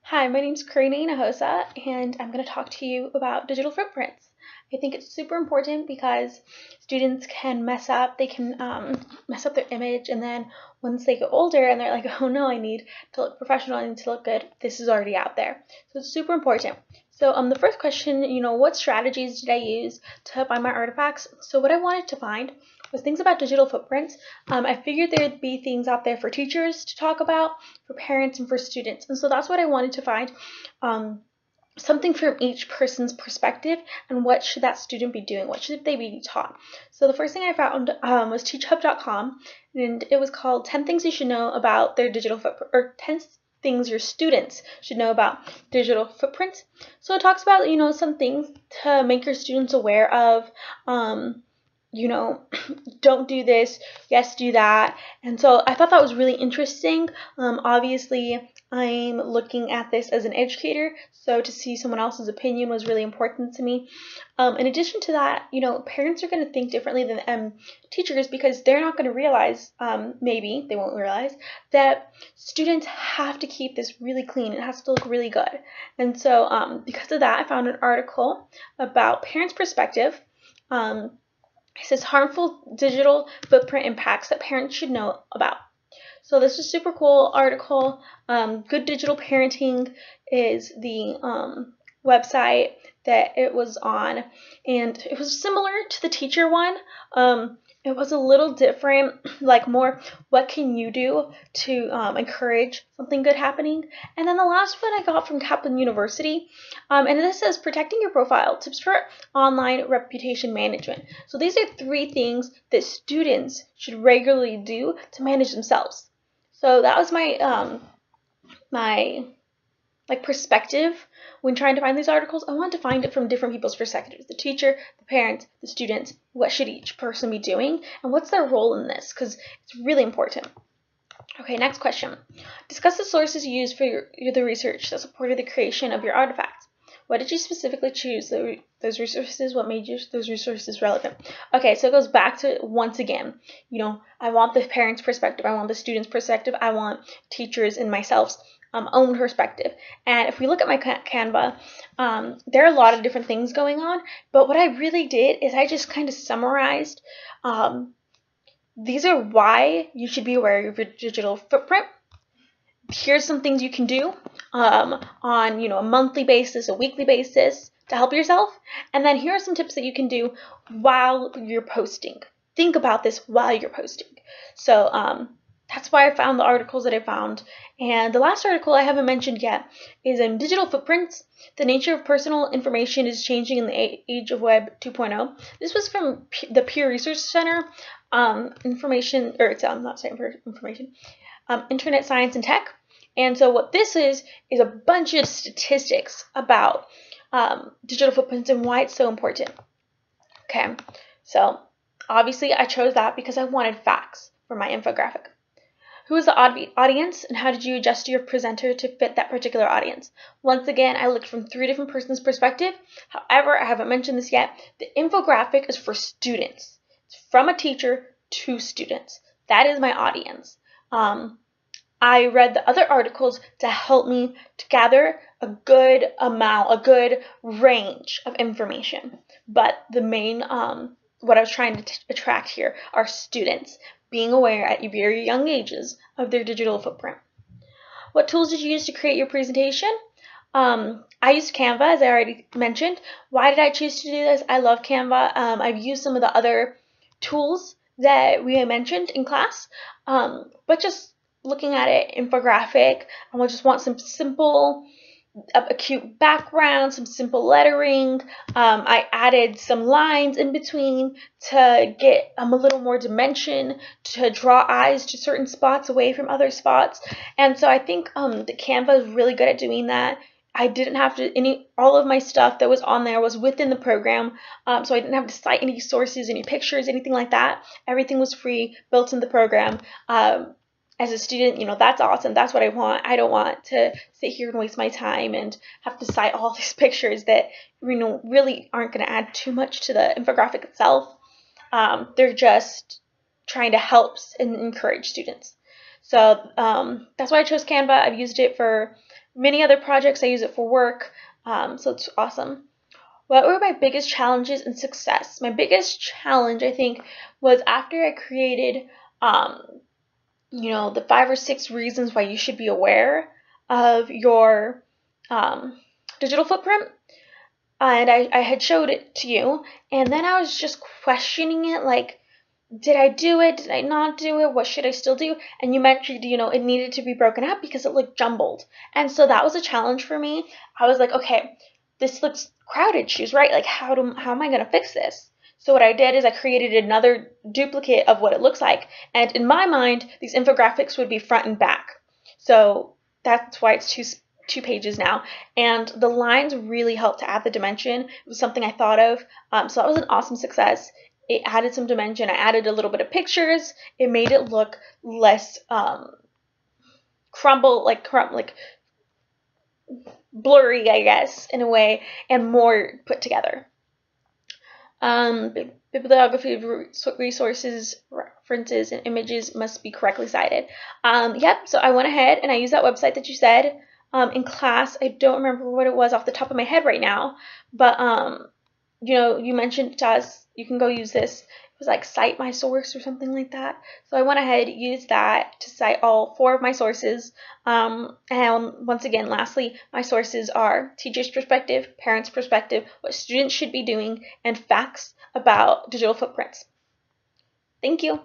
Hi, my name is Karina Hinojosa, and I'm going to talk to you about digital footprints. I think it's super important because students can mess up. They can mess up their image, and then once they get older and they're like, oh no, I need to look professional, I need to look good, this is already out there. So it's super important. So the first question, what strategies did I use to find my artifacts? So what I wanted to find was things about digital footprints. I figured there'd be things out there for teachers to talk about, for parents, and for students. And so that's what I wanted to find. Something from each person's perspective, and what should that student be doing? What should they be taught? So the first thing I found was teachhub.com, and it was called 10 Things You Should Know About Their Digital Footprint, or 10 Things Your Students Should Know About Digital Footprints. So it talks about, some things to make your students aware of, don't do this, yes, do that. And so I thought that was really interesting. Obviously, I'm looking at this as an educator, so to see someone else's opinion was really important to me. In addition to that, parents are going to think differently than teachers, because they're not going to realize, maybe they won't realize, that students have to keep this really clean. It has to look really good. And so because of that, I found an article about parents' perspective. It says harmful digital footprint impacts that parents should know about. So this is a super cool article. Good Digital Parenting is the website that it was on, and it was similar to the teacher one. It was a little different, like more what can you do to encourage something good happening. And then the last one I got from Kaplan University, and this says protecting your profile, tips for online reputation management. So these are 3 things that students should regularly do to manage themselves. So that was my my perspective when trying to find these articles. I wanted to find it from different people's perspectives: the teacher, the parents, the students. What should each person be doing, and what's their role in this? Because it's really important. Okay, next question. Discuss the sources you used for the research that supported the creation of your artifacts. What did you specifically choose those resources? What made those resources relevant? Okay, so it goes back to, once again, I want the parents' perspective, I want the students' perspective, I want teachers and myself's own perspective. And if we look at my Canva, there are a lot of different things going on, but what I really did is I just kind of summarized these are why you should be aware of your digital footprint. Here's some things you can do on a monthly basis, a weekly basis to help yourself. And then here are some tips that you can do while you're posting. Think about this while you're posting. So that's why I found the articles that I found. And the last article I haven't mentioned yet is in Digital Footprints. The nature of personal information is changing in the age of Web 2.0. This was from the Pew Research Center, Internet Science and Tech. And so what this is a bunch of statistics about digital footprints and why it's so important. Okay, so obviously I chose that because I wanted facts for my infographic. Who is the audience, and how did you adjust your presenter to fit that particular audience? Once again, I looked from 3 different persons' perspective. However, I haven't mentioned this yet. The infographic is for students. It's from a teacher to students. That is my audience. I read the other articles to help me to gather a good amount, a good range of information. But the main, what I was trying to attract here are students being aware at very young ages of their digital footprint. What tools did you use to create your presentation? I used Canva, as I already mentioned. Why did I choose to do this? I love Canva. I've used some of the other tools that we mentioned in class, but just looking at it, Infographic, and we'll just want some simple, a cute background, some simple lettering. I added some lines in between to get a little more dimension, to draw eyes to certain spots away from other spots. And so I think the Canva is really good at doing that. I didn't have to, all of my stuff that was on there was within the program, so I didn't have to cite any sources, any pictures, anything like that. Everything was free, built in the program. As a student, that's awesome. That's what I want. I don't want to sit here and waste my time and have to cite all these pictures that, really aren't going to add too much to the infographic itself. They're just trying to help and encourage students. So that's why I chose Canva. I've used it for many other projects. I use it for work, so it's awesome. What were my biggest challenges and success? My biggest challenge, I think, was after I created, the 5 or 6 reasons why you should be aware of your digital footprint. And I had showed it to you, and then I was just questioning it, like, did I do it? Did I not do it? What should I still do? And you mentioned, it needed to be broken up because it looked jumbled. And so that was a challenge for me. I was like, okay, this looks crowded. She was right. Like, how am I going to fix this? So what I did is I created another duplicate of what it looks like. And in my mind, these infographics would be front and back. So that's why it's two pages now, and the lines really helped to add the dimension. It was something I thought of, so that was an awesome success. It added some dimension. I added a little bit of pictures. It made it look less blurry, I guess, in a way, and more put together. Bibliography resources, references, and images must be correctly cited. Yep, so I went ahead and I used that website that you said. In class, I don't remember what it was off the top of my head right now, but you mentioned to us you can go use this. It was like Cite My Source or something like that. So I went ahead, used that to cite all 4 of my sources. And once again, lastly, my sources are teacher's perspective, parents' perspective, what students should be doing, and facts about digital footprints. Thank you.